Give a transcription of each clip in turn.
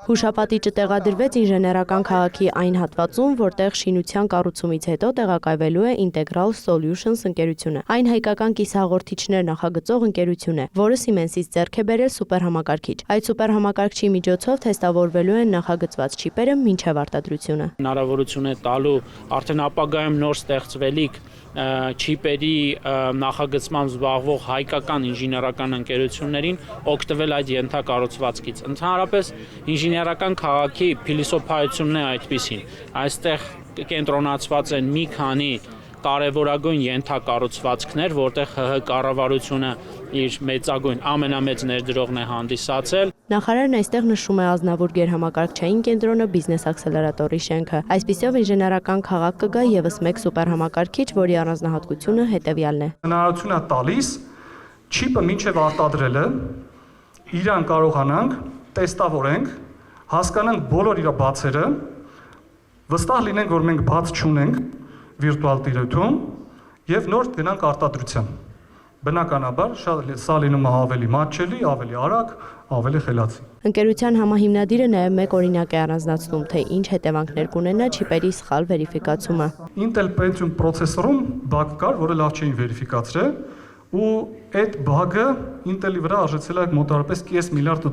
Հուշապատիճը տեղադրվեց ինժեներական քաղաքի այն հատվածում, որտեղ շինության կառուցումից հետո տեղակայվելու է Integral Solutions ընկերությունը։ Այն հայկական կիսահաղորդիչներ նախագծող ընկերություն է, որը Siemens-ից ձեռք է բերել սուպերհամակարգիչ։ Այդ սուպերհամակարգչի միջոցով թեստավորվելու են նախագծված չիպերը մինչև արտադրությունը։ Հնարավորություն է տալու արդեն ապագայում նոր ստեղծվելիք չիպերի նախագծման զբաղվող հայկական ինժեներական ընկերություններին օգտվել այդ ենթակառուցվածքից։ Ընդհանրապես ինժեներական քաղաքի փիլիսոփայությունն է այդպիսին։ Այստեղ կենտրոնացված են մի քանի կարևորագույն ենթակառուցվածքներ, որտեղ ՀՀ կառավարությունը իր մեծագույն ամենամեծ ներդրողն է հանդիսացել։ Նախարարն այստեղ նշում է Ազնավուր գերհամակարգչային կենտրոնը, բիզնես աքսելերատորի շենքը։ Այսպիսով ինժեներական քաղաք կգա եւս մեկ սուպերհամակարգիչ, որի առանձնահատկությունը հետեւյալն է։ Հնարավորություն է տալիս չիպը մինչև արտադրելը իրան կարողանանք տեստավորենք, հասկանանք բոլոր իր բացերը, վստահ լինենք, որ մենք բաց չունենք վիրտուալ տիրույթում եւ նոր գնանք արտադրության։ Բնականաբար սա լինում է ավելի մատչելի, ավելի արագ, ավելի խելացի։ Ընկերության համահիմնադիրը նաև մեկ օրինակ է առանձնացնում, թե ինչ հետևանքներ կունենա չիպերի սխալ վերիֆիկացումը։ Intel Pentium պրոցեսորում բագ կար, որը լավ չէին վերիֆիկացրել, ու այդ բագը Intel-ի վրա արժեցել է մոտավորապես $500 միլիարդ,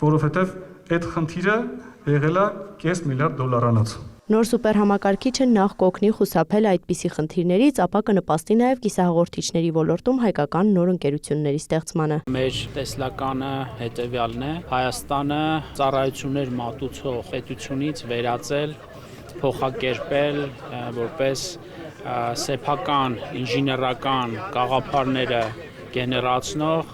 որովհետև այդ խնդիրը եղել է $500 միլիարդ։ Նոր սուպերհամակարգիչը նախ կօգնի խուսափել այդպիսի խնդիրներից, ապա կնպաստի նաև կիսահաղորդիչների ոլորտում հայկական նոր ընկերությունների ստեղծմանը։ Մեր տեսլականը հետևյալն է. Հայաստանը ծառայություններ մատուցող պետությունից վերածել, փոխակերպել որպես սեփական ինժեներական գաղափարները գեներացնող,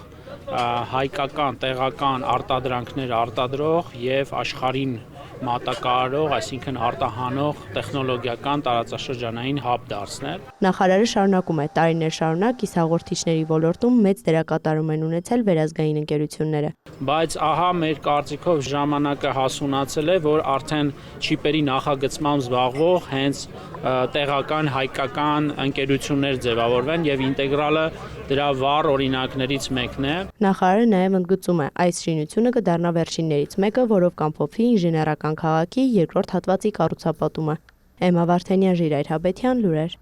հայկական տեղական արտադրանքներ արտադրող եւ աշխարհին մատակարարող, այսինքն արտահանող տեխնոլոգիական տարածաշրջանային հաբ դարձնել։ Նախարարը շարունակում է տարիներ շարունակ կիսահաղորդիչների ոլորտում մեծ դերակատարում են ունեցել վերազգային ընկերությունները։ Բայց ահա մեր կարծիքով ժամանակը հասունացել է, որ արդեն չիպերի նախագծմամբ զբաղվող հենց տեղական հայկական ընկերություններ ձևավորվեն եւ ինտեգրալը դրա վառ օրինակներից մեկն է։ Նախարարը նաև ընդգծում է, այս շինությունը կդառնա վերջիններից մեկը, որով կամփոփվի ինժեներական քաղաքի երկրորդ հատվածի կառուցապատումը։ Էմմա Վարդանյան, Ժիրայր Հաբետյան, լուրեր։